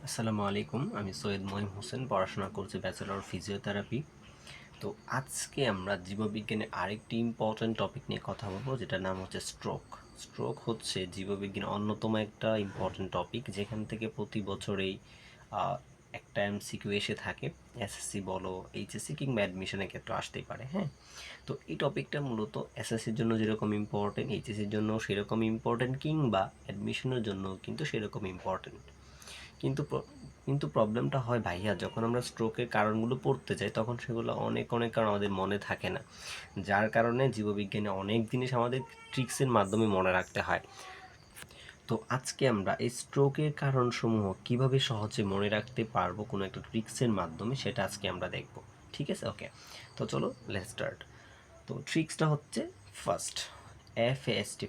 আসসালামু আলাইকুম। আমি সৈয়দ মহিম হোসেন, পড়াশোনা করছি ব্যাচেলর অফ ফিজিওথেরাপি। তো আজকে আমরা জীববিজ্ঞানের আরেকটি ইম্পর্ট্যান্ট টপিক নিয়ে কথা বলবো, যেটার নাম হচ্ছে স্ট্রোক। স্ট্রোক হচ্ছে জীববিজ্ঞানের অন্যতম একটা ইম্পর্ট্যান্ট টপিক, যেখান থেকে প্রতি বছরেই একটা এমসিকিউ এসে থাকে। এসএসসি বলো, এইচএসসি কিংবা অ্যাডমিশনের ক্ষেত্রে আসতেই পারে। হ্যাঁ, তো এই টপিকটা মূলত এসএসসির জন্য যেরকম ইম্পর্টেন্ট, এইচএসসির জন্য সেরকম ইম্পর্টেন্ট, কিংবা অ্যাডমিশনের জন্য কিন্তু সেরকম ইম্পর্টেন্ট। কিন্তু কিন্তু প্রবলেমটা হয় ভাইয়া, যখন আমরা স্ট্রোকের কারণগুলো পড়তে যাই তখন সেগুলো অনেক অনেক কারণ আমাদের মনে থাকে না, যার কারণে জীববিজ্ঞানে অনেক জিনিস আমাদের ট্রিক্সের মাধ্যমে মনে রাখতে হয়। তো আজকে আমরা এই স্ট্রোকের কারণসমূহ কিভাবে সহজে মনে রাখতে পারবো কোনো একটা ট্রিক্সের মাধ্যমে, সেটা আজকে আমরা দেখব। ঠিক আছে, ওকে। তো চলো লেটস স্টার্ট। তো ট্রিক্সটা হচ্ছে ফার্স্ট,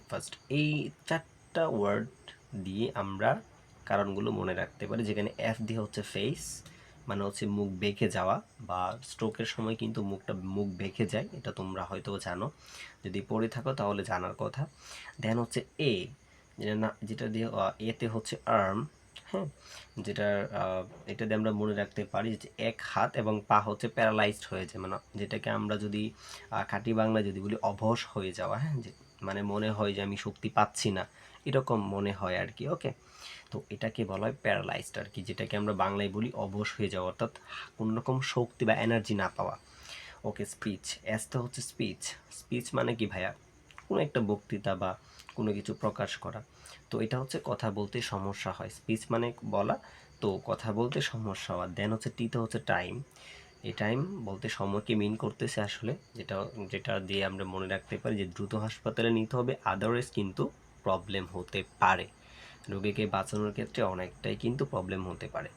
ফার্স্ট। এই চারটা ওয়ার্ড দিয়ে আমরা কারণগুলো মনে রাখতে পারি, যেখানে এফ দিয়ে হচ্ছে ফেস, মানে হচ্ছে মুখ বেঁকে যাওয়া, বা স্ট্রোকের সময় কিন্তু মুখ বেঁকে যায়, এটা তোমরা হয়তো জানো, যদি পড়ে থাকো তাহলে জানার কথা। দেন হচ্ছে এ, যেটা দিয়ে এতে হচ্ছে আর্ম। হ্যাঁ, যেটা এটা দিয়ে আমরা মনে রাখতে পারি যে এক হাত এবং পা হচ্ছে প্যারালাইজড হয়ে যায়, মানে যেটাকে আমরা যদি খাঁটি বাংলা যদি বলি অবশ হয়ে যাওয়া। হ্যাঁ, যে মানে মনে হয় যে আমি শক্তি পাচ্ছি না, এরকম মনে হয় আর কি। ওকে, তো এটাকে বলা হয় প্যারালাইজড আর কি, যেটাকে আমরা বাংলায় বলি অবশ হয়ে যাওয়া, অর্থাৎ কোনো রকম শক্তি বা এনার্জি না পাওয়া। ওকে, স্পিচ। এসটা হচ্ছে স্পিচ। স্পিচ মানে কি ভাইয়া? কোনো একটা বক্তৃতা বা কোনো কিছু প্রকাশ করা। তো এটা হচ্ছে কথা বলতে সমস্যা হয়, স্পিচ মানে বলা, তো কথা বলতে সমস্যা হওয়া। দেন হচ্ছে টিতে হচ্ছে টাইম। এই টাইম বলতে সময়কে মিন করতেছে আসলে, যেটা যেটা দিয়ে আমরা মনে রাখতে পারি যে দ্রুত হাসপাতালে নিতে হবে, আদারওয়াইজ কিন্তু প্রবলেম হতে পারে, রোগীকে বাঁচানোর ক্ষেত্রে অনেকটাই কিন্তু প্রবলেম হতে পারে।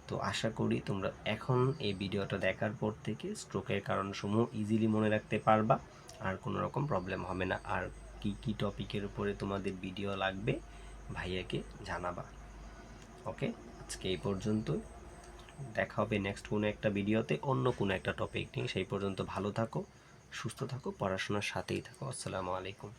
তো আশা করি তোমরা এখন এই ভিডিওটা দেখার পর থেকে স্ট্রোকের কারণসমূহ ইজিলি মনে রাখতে পারবা, আর কোনো রকম প্রবলেম হবে না। আর কি কি টপিকের উপরে তোমাদের ভিডিও লাগবে ভাইয়াকে জানাবা। ওকে, আজকে এই পর্যন্তই। দেখা হবে নেক্সট কোনো একটা ভিডিওতে অন্য কোনো একটা টপিক নিয়ে। সেই পর্যন্ত ভালো থাকো, সুস্থ থাকো, পড়াশোনার সাথেই থাকো। আসসালামু আলাইকুম।